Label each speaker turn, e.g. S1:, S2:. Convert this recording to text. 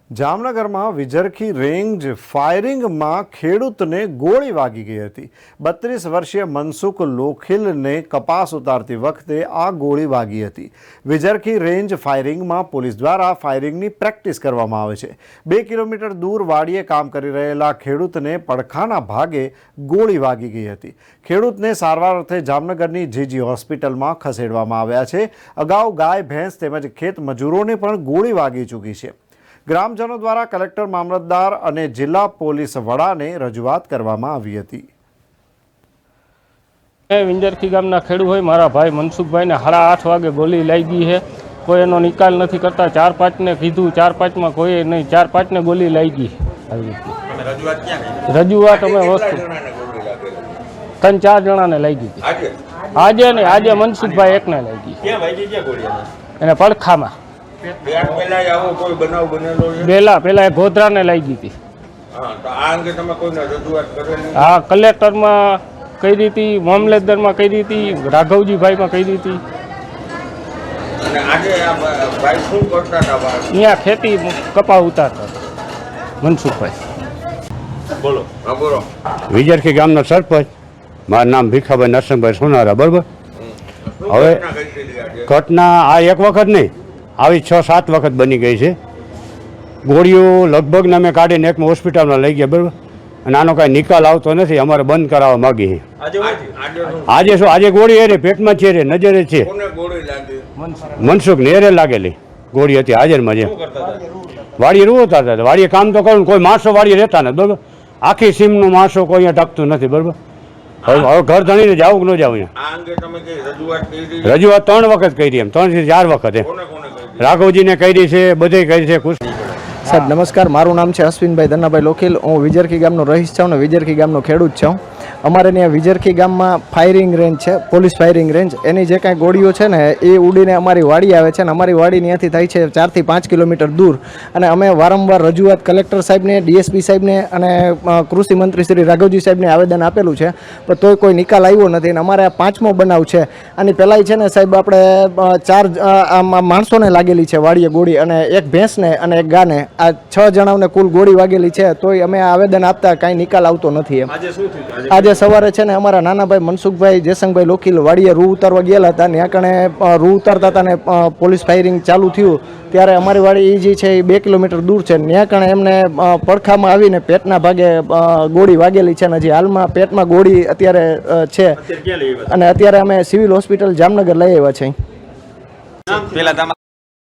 S1: જામનગરમાં વિજરખી રેન્જ ફાયરિંગમાં ખેડૂતને ગોળી વાગી ગઈ હતી। 32 વર્ષીય મનસુખ લોખીલને કપાસ ઉતારતી વખતે આ ગોળી વાગી હતી। વિજરખી રેન્જ ફાયરિંગમાં પોલીસ દ્વારા ફાયરિંગની પ્રેક્ટિસ કરવામાં આવે છે। 2 કિલોમીટર દૂર વાડીએ કામ કરી રહેલા ખેડૂતને પડખાના ભાગે ગોળી વાગી ગઈ હતી। ખેડૂતને સારવાર અર્થે જામનગરની જીજી હોસ્પિટલમાં ખસેડવામાં આવ્યા છે। અગાઉ ગાય ભેંસ તેમજ ખેત મજૂરોને પણ ગોળી વાગી ચૂકી છે। ગ્રામજનો દ્વારા કલેક્ટર, મામલતદાર અને જિલ્લા પોલીસ વડાને રજૂઆત કરવામાં આવી હતી।
S2: વિંજરખી ગામના ખેડૂત હોય મારા ભાઈ મનસુખભાઈને 8:30 વાગે ગોળી લાગી છે। કોઈ એનો નિકાલ નથી કરતા। 4-5 ને કીધું, 4-5 માં કોઈ નહીં, 4-5 ને ગોળી લાગી। રજૂઆત અમે વસ્તુ 3-4 જણાને લાગી હતી। આજે નહીં, આજે મનસુખભાઈ એકને લાગી એને પડખામાં। પેલા ગોધરાને લાગી હતી। હા, કલેક્ટરમાં કરી હતી, મામલતદારમાં કરી હતી, રાઘવજીભાઈમાં કરી હતી। અહીંયા ખેતી કપા ઉતારતા મનસુખભાઈ।
S3: બોલો બોલો। વિજરખી ગામનો સરપંચ, મારું નામ ભીખાભાઈ નરસિંહભાઈ સોનારા। બરાબર, હવે ઘટના આ એક વખત નહીં, આવી 6-7 વખત બની ગઈ છે। ગોળીઓ લગભગ ને અમે કાઢીને એકમાં હોસ્પિટલમાં લઈ ગયા। બરાબર, અને આનો કાંઈ નિકાલ આવતો નથી। અમારે બંધ કરાવવા માગીએ। આજે શું, આજે ગોળી એરે પેટમાં છે, રે નજરે છે। મનસુખ ને એરે લાગેલી ગોળી હતી હાજરમાં। જે વાડીએ રોતા હતા, વાડીએ કામ તો કરું, કોઈ માણસો વાડીએ રહેતા નથી। બરાબર, આખી સીમનું માણસો કોઈ અહીંયા ટકતું નથી। બરાબર, હવે ઘર ધણીને જાવું કે ન જાવું? રજૂઆત 3 વખત કરી, એમ 3 થી 4 વખત એમ રાઘવજીને કરી છે, બધે કરી છે।
S4: સાહેબ નમસ્કાર, મારું નામ છે અશ્વિનભાઈ ધનાભાઈ લોખીલ। હું વિજરખી ગામનો રહીશ છું અને વિજરખી ગામનો ખેડૂત છું। અમારે ત્યાં વિજરખી ગામમાં ફાયરિંગ રેન્જ છે, પોલીસ ફાયરિંગ રેન્જ। એની જે કાંઈ ગોળીઓ છે ને એ ઉડીને અમારી વાડી આવે છે અને અમારી વાડી ત્યાંથી થાય છે 4 થી 5 કિલોમીટર દૂર। અને અમે વારંવાર રજૂઆત કલેક્ટર સાહેબને, ડીએસપી સાહેબને અને કૃષિ મંત્રી શ્રી રાઘવજી સાહેબને આવેદન આપેલું છે, પણ તોય કોઈ નિકાલ આવ્યો નથી। અને અમારે આ 5મો બનાવ છે। આની પહેલાંય છે ને સાહેબ, આપણે 4 માણસોને લાગેલી છે વાડીએ ગોળી, અને એક ભેંસને અને એક ગાને, આ 6 જણાઓને કુલ ગોળી વાગેલી છે। તોય અમે આવેદન આપતા કાંઈ નિકાલ આવતો નથી એમ। આજે સવારે છે ને અમારા નાના ભાઈ મનસુખભાઈ જયસંગભાઈ લોખીલ વાડીએ રૂ ઉતારવા ગયેલા હતા। ત્યાં કણે રૂ ઉતારતા હતા ને પોલીસ ફાયરિંગ ચાલુ થયું, ત્યારે અમારી વાડી એ જે છે એ 2 કિલોમીટર દૂર છે। ત્યાં કણે એમને પડખામાં આવીને પેટના ભાગે ગોળી વાગેલી છે, અને હજી હાલમાં પેટમાં ગોળી અત્યારે છે, અને અત્યારે અમે સિવિલ હોસ્પિટલ જામનગર લઈ આવ્યા છીએ।